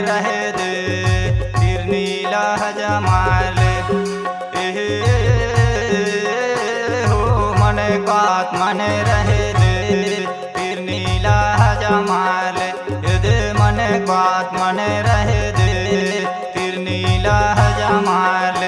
रहे दे तिर नीला जमाल हो मने बात मने रहे दे तिर नीला जमाल दे मने बात मने रहे दे तिर नीला जमाल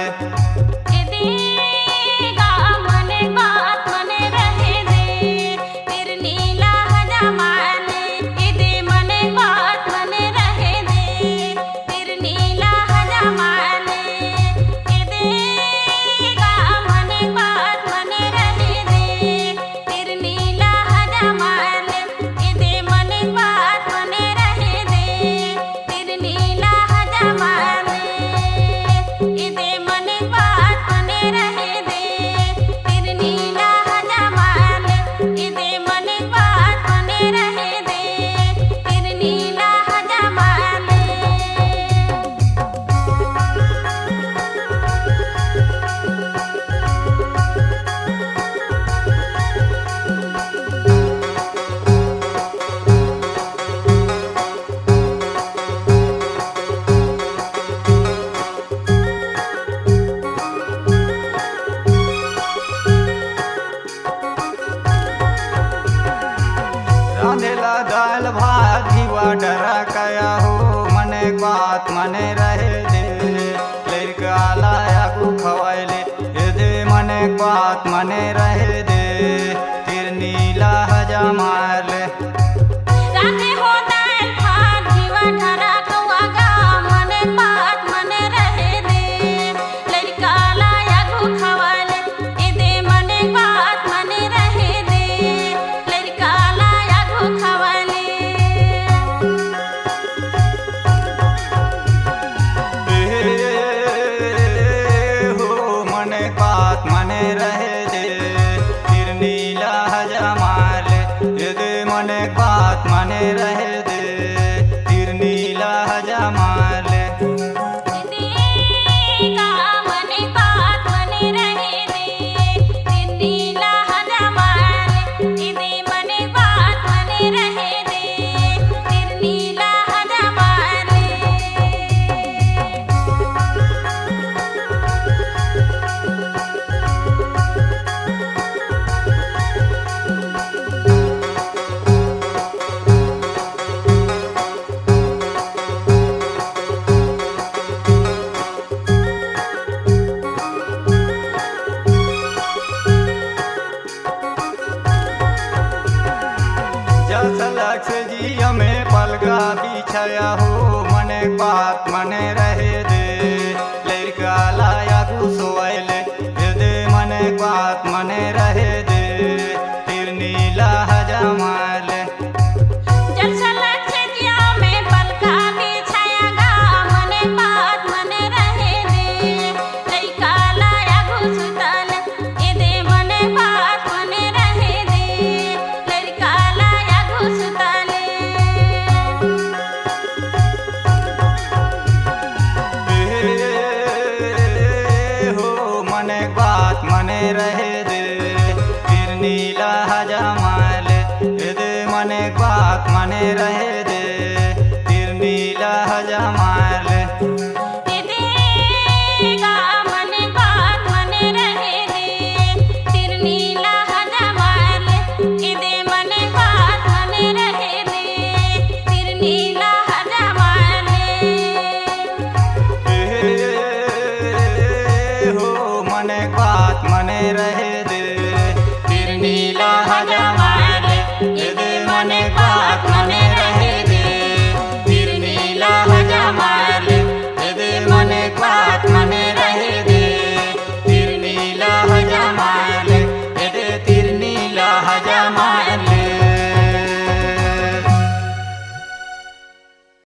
रांधेला दाल भात घीवा डरा कया हो मने बात मने रहे दे लड़का लाया को खवाइले दे मने बात मने रहे दे तिर नीला जमाल रांधे हो दाल भात घीवा डरा कवा गा मने बात मने रहे दे लड़का लाया को खवाइले दे मने बात मने रहे दे लड़का लाया को खवाइले हो मने बात मने रहे दे तिर नीला जमाल दे मने बात मने रहे दे तिर नीला जमाल जसलक से जी हमें पलगा बिछाया हो